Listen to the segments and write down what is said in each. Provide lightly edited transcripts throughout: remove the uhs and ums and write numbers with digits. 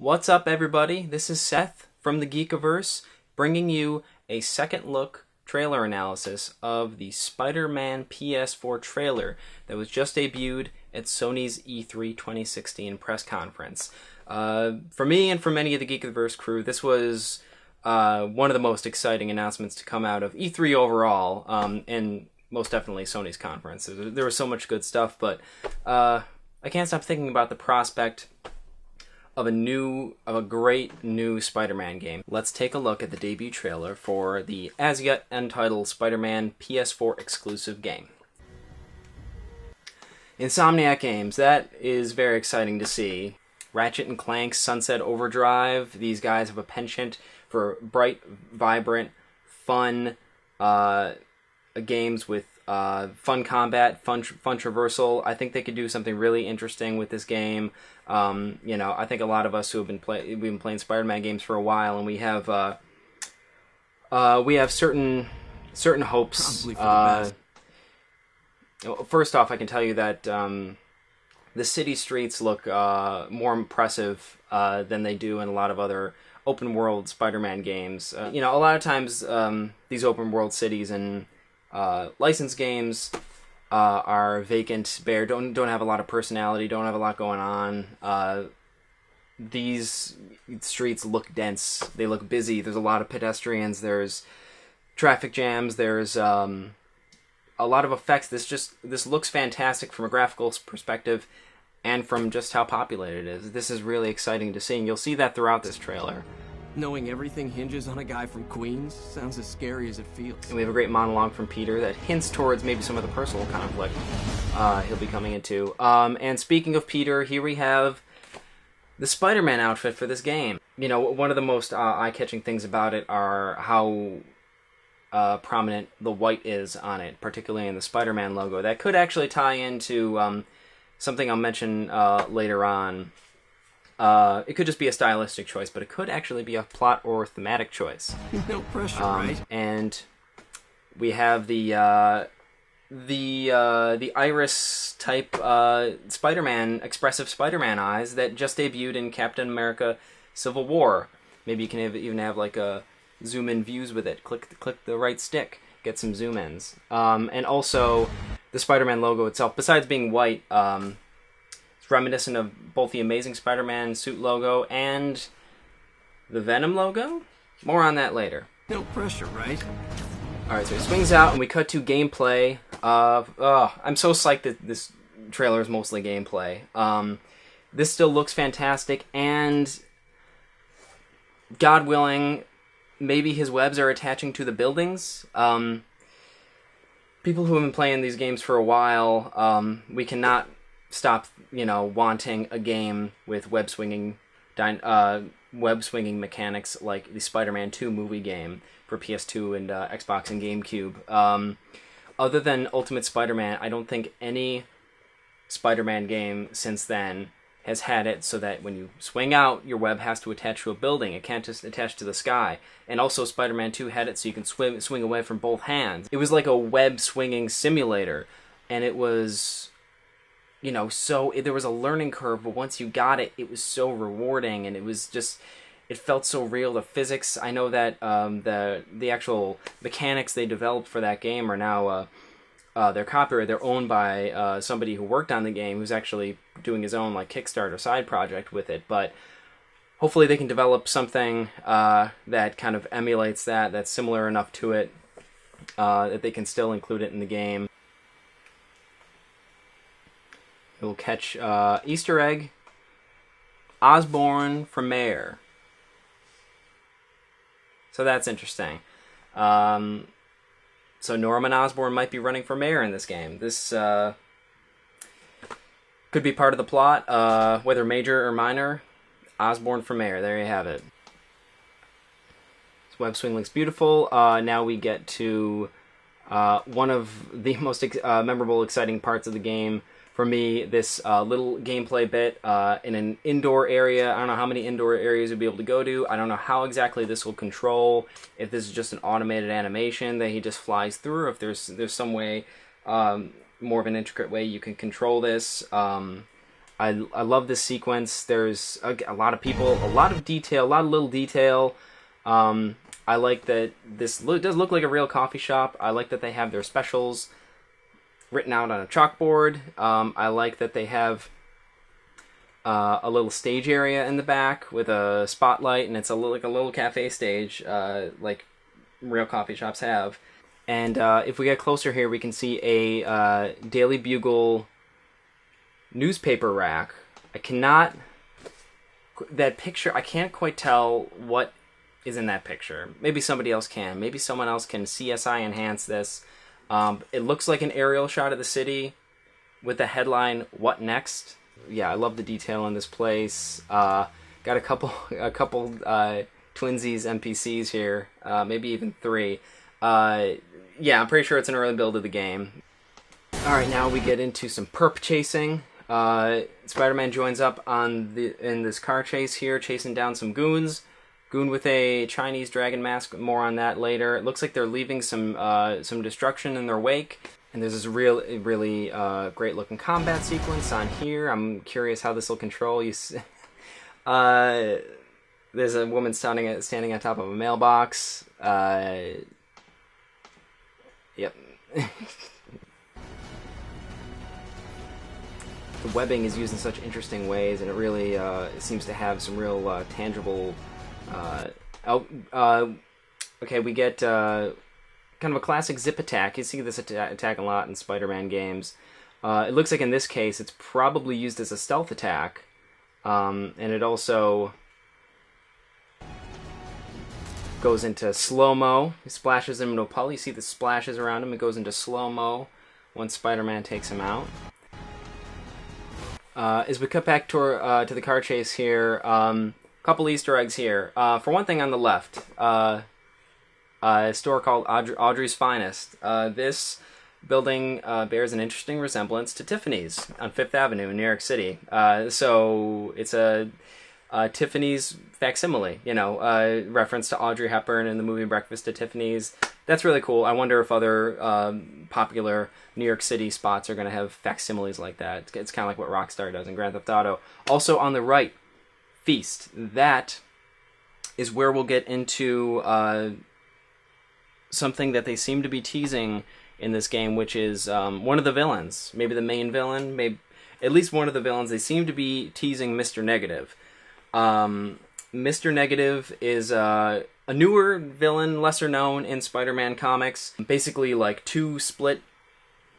What's up, everybody? This is Seth from the Geekiverse, bringing you a second look trailer analysis of the Spider-Man PS4 trailer that was just debuted at Sony's E3 2016 press conference. For me and for many of the Geekiverse crew, this was one of the most exciting announcements to come out of E3 overall, and most definitely Sony's conference. There was so much good stuff, but I can't stop thinking about the prospect of a great new Spider-Man game. Let's take a look at the debut trailer for the as yet untitled Spider-Man PS4 exclusive game. Insomniac Games, that is very exciting to see. Ratchet and Clank's Sunset Overdrive, these guys have a penchant for bright, vibrant, fun games with fun combat, fun traversal. I think they could do something really interesting with this game. I think a lot of us who have been we've been playing Spider-Man games for a while, and we have certain hopes. First off, I can tell you that the city streets look more impressive than they do in a lot of other open world Spider-Man games. A lot of times these open world cities and licensed games are vacant, bare, don't have a lot of personality, don't have a lot going on. These streets look dense, they look busy, there's a lot of pedestrians, there's traffic jams, there's a lot of effects. This looks fantastic from a graphical perspective and from just how populated it is. This is really exciting to see, and you'll see that throughout this trailer. Knowing everything hinges on a guy from Queens sounds as scary as it feels. And we have a great monologue from Peter that hints towards maybe some of the personal conflict he'll be coming into. And speaking of Peter, here we have the Spider-Man outfit for this game. One of the most eye-catching things about it are how prominent the white is on it, particularly in the Spider-Man logo. That could actually tie into something I'll mention later on. It could just be a stylistic choice, but it could actually be a plot or thematic choice. No pressure, right? And we have the iris type Spider-Man, expressive Spider-Man eyes that just debuted in Captain America: Civil War. Maybe you can even have like a zoom in views with it. Click the right stick, get some zoom ins. And also the Spider-Man logo itself, besides being white, it's reminiscent of both the Amazing Spider-Man suit logo and the Venom logo. More on that later. No pressure, right? Alright, so he swings out and we cut to gameplay of... I'm so psyched that this trailer is mostly gameplay. This still looks fantastic, and God willing, maybe his webs are attaching to the buildings. People who have been playing these games for a while, we cannot stop, wanting a game with web swinging mechanics like the Spider-Man 2 movie game for PS2 and Xbox and GameCube. Other than Ultimate Spider-Man, I don't think any Spider-Man game since then has had it so that when you swing out, your web has to attach to a building. It can't just attach to the sky. And also Spider-Man 2 had it so you can swing away from both hands. It was like a web swinging simulator, and it was... there was a learning curve, but once you got it, it was so rewarding, and it felt so real. The physics, I know that the actual mechanics they developed for that game are now, they're copyrighted, they're owned by somebody who worked on the game, who's actually doing his own Kickstarter side project with it, but hopefully they can develop something that kind of emulates that's similar enough to it, that they can still include it in the game. We'll catch Easter egg, Osborn for mayor. So that's interesting. So Norman Osborn might be running for mayor in this game. This could be part of the plot, whether major or minor. Osborn for mayor, there you have it. This web swing looks beautiful. Now we get to one of the most memorable, exciting parts of the game. For me, this little gameplay bit in an indoor area. I don't know how many indoor areas you'll be able to go to. I don't know how exactly this will control, if this is just an automated animation that he just flies through, or if there's some way, more of an intricate way you can control this. I love this sequence. There's a lot of people, a lot of detail, a lot of little detail. I like that this does look like a real coffee shop. I like that they have their specials written out on a chalkboard. I like that they have a little stage area in the back with a spotlight, and it's like a little cafe stage, like real coffee shops have. And if we get closer here, we can see a Daily Bugle newspaper rack. That picture, I can't quite tell what is in that picture. Maybe somebody else can. Maybe someone else can CSI enhance this. It looks like an aerial shot of the city with the headline, "What Next?" Yeah, I love the detail in this place. Got a couple twinsies NPCs here, maybe even 3. Yeah, I'm pretty sure it's an early build of the game. Alright, now we get into some perp chasing. Spider-Man joins up in this car chase here, chasing down some goons. Goon with a Chinese dragon mask, more on that later. It looks like they're leaving some destruction in their wake. And there's this really great looking combat sequence on here. I'm curious how this will control. There's a woman standing on top of a mailbox. Yep. The webbing is used in such interesting ways, and it really seems to have some real tangible. Okay, we get kind of a classic zip attack. You see this attack a lot in Spider-Man games. It looks like in this case it's probably used as a stealth attack, and it also goes into slow-mo. He splashes him into a puddle. You see the splashes around him. It goes into slow-mo once Spider-Man takes him out. As we cut back to the car chase here, couple Easter eggs here. For one thing, on the left, a store called Audrey's Finest. This building bears an interesting resemblance to Tiffany's on Fifth Avenue in New York City. So it's a Tiffany's facsimile, reference to Audrey Hepburn in the movie Breakfast at Tiffany's. That's really cool. I wonder if other popular New York City spots are going to have facsimiles like that. It's kind of like what Rockstar does in Grand Theft Auto. Also on the right, Feast. That is where we'll get into something that they seem to be teasing in this game, which is one of the villains. Maybe the main villain, maybe at least one of the villains. They seem to be teasing Mr. Negative. Mr. Negative is a newer villain, lesser known in Spider-Man comics. Basically, like 2 split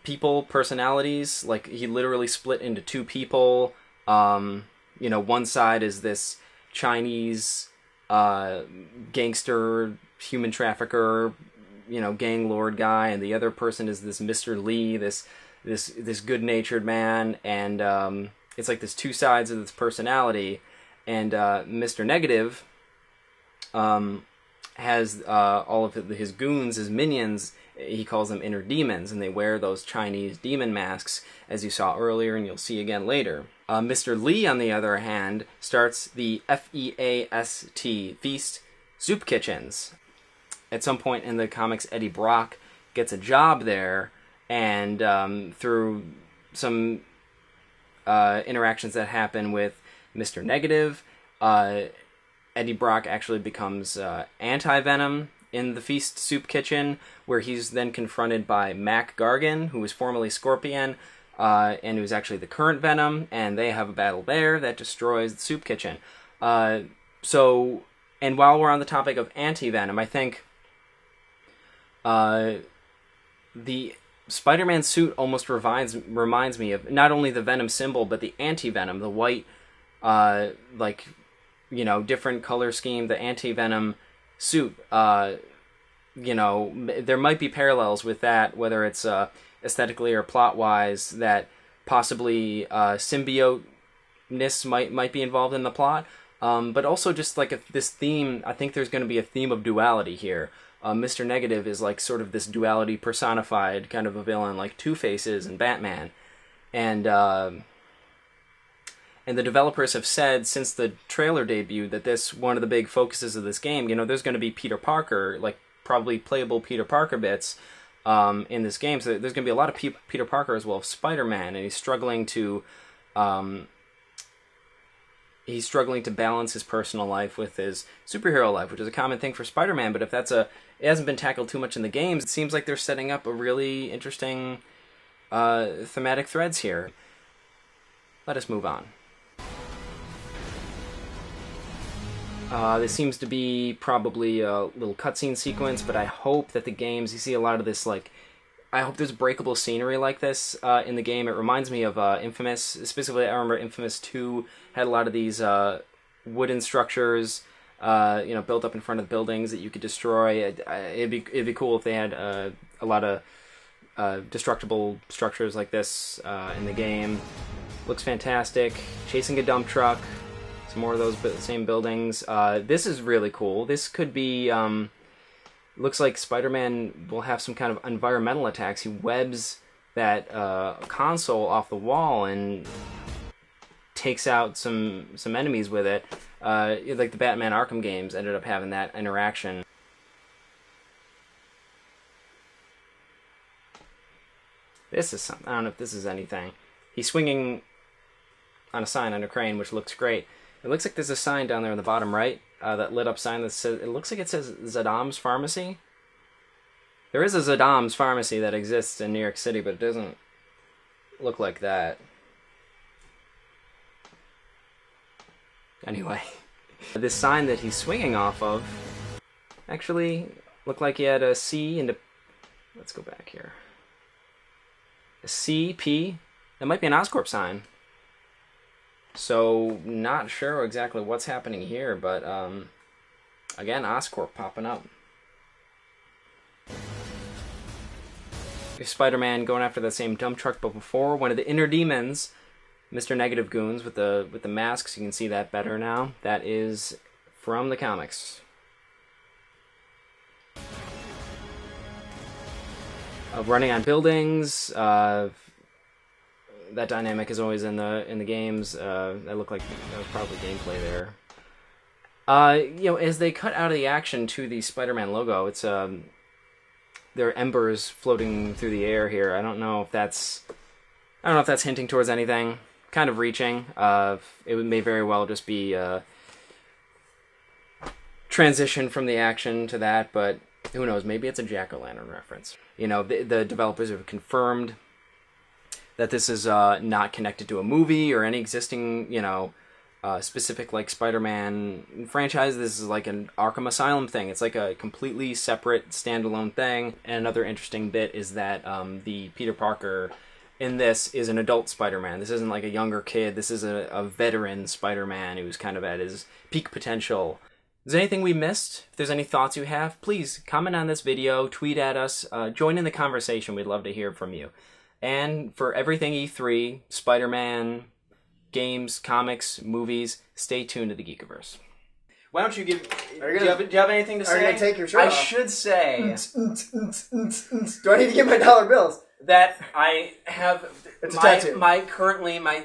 people personalities. Like, he literally split into 2 people. One side is this Chinese gangster, human trafficker, gang lord guy, and the other person is this Mr. Lee, this good-natured man, and it's like there's 2 sides of this personality. And Mr. Negative has all of his goons, his minions. He calls them inner demons, and they wear those Chinese demon masks, as you saw earlier, and you'll see again later. Mr. Lee, on the other hand, starts the FEAST, Feast Soup Kitchens. At some point in the comics, Eddie Brock gets a job there, and through some interactions that happen with Mr. Negative, Eddie Brock actually becomes anti-Venom in the Feast Soup Kitchen, where he's then confronted by Mac Gargan, who was formerly Scorpion, and who's actually the current Venom, and they have a battle there that destroys the Soup Kitchen. And while we're on the topic of anti-Venom, I think the Spider-Man suit almost reminds me of not only the Venom symbol, but the anti-Venom, the white, different color scheme, the anti-Venom suit. There might be parallels with that, whether it's aesthetically or plot-wise, that possibly symbiote-ness might be involved in the plot. But also just like this theme, I think there's going to be a theme of duality here. Mr. Negative is like sort of this duality personified kind of a villain, like Two-Faces and Batman. And the developers have said since the trailer debut that one of the big focuses of this game, there's going to be Peter Parker, like probably playable Peter Parker bits in this game. So there's going to be a lot of Peter Parker as well as Spider-Man, and he's struggling to he's struggling to balance his personal life with his superhero life, which is a common thing for Spider-Man. But if it hasn't been tackled too much in the games, it seems like they're setting up a really interesting thematic threads here. Let us move on. This seems to be probably a little cutscene sequence, but I hope that the games, you see a lot of this, like, I hope there's breakable scenery like this in the game. It reminds me of Infamous. Specifically, I remember Infamous 2 had a lot of these wooden structures, built up in front of buildings that you could destroy. It'd be cool if they had a lot of destructible structures like this in the game. Looks fantastic. Chasing a dump truck. Some more of those same buildings. This is really cool. This could be... looks like Spider-Man will have some kind of environmental attacks. He webs that console off the wall and takes out some enemies with it. Like the Batman Arkham games ended up having that interaction. This is something. I don't know if this is anything. He's swinging on a sign on a crane, which looks great. It looks like there's a sign down there in the bottom right, that lit up sign that says, it looks like it says Zadam's Pharmacy. There is a Zadam's Pharmacy that exists in New York City, but it doesn't look like that. Anyway, this sign that he's swinging off of actually looked like he had a C and a... Let's go back here. A C, P. That might be an Oscorp sign. So, not sure exactly what's happening here, but, again, Oscorp popping up. Spider-Man going after that same dump truck, but before, one of the inner demons, Mr. Negative Goons with the masks, you can see that better now. That is from the comics. Running on buildings, that dynamic is always in the games. That looked like that was probably gameplay there. As they cut out of the action to the Spider-Man logo, it's there are embers floating through the air here. I don't know if that's hinting towards anything. Kind of reaching. It may very well just be transition from the action to that, but who knows? Maybe it's a Jack-o'-lantern reference. The developers have confirmed that this is not connected to a movie or any existing, specific, like, Spider-Man franchise. This is like an Arkham Asylum thing. It's like a completely separate, standalone thing. And another interesting bit is that the Peter Parker in this is an adult Spider-Man. This isn't like a younger kid. This is a veteran Spider-Man who's kind of at his peak potential. Is there anything we missed? If there's any thoughts you have, please comment on this video, tweet at us, join in the conversation. We'd love to hear from you. And for everything E3, Spider-Man, games, comics, movies, stay tuned to the Geekiverse. Why don't you give... Do you have anything to say? Are you going to take your shirt off? I should say... Do I need to get my dollar bills? That I have... It's a tattoo. Currently, my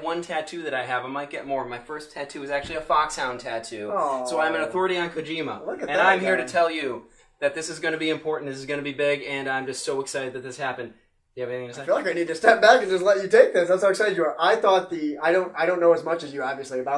one tattoo that I have, I might get more. My first tattoo is actually a foxhound tattoo. Aww. So I'm an authority on Kojima. Look at and that I'm here guy. to tell you that this is going to be important, this is going to be big, and I'm just so excited that this happened. Do you have anything to say? I feel like I need to step back and just let you take this. That's how excited you are. I thought I don't know as much as you, obviously, about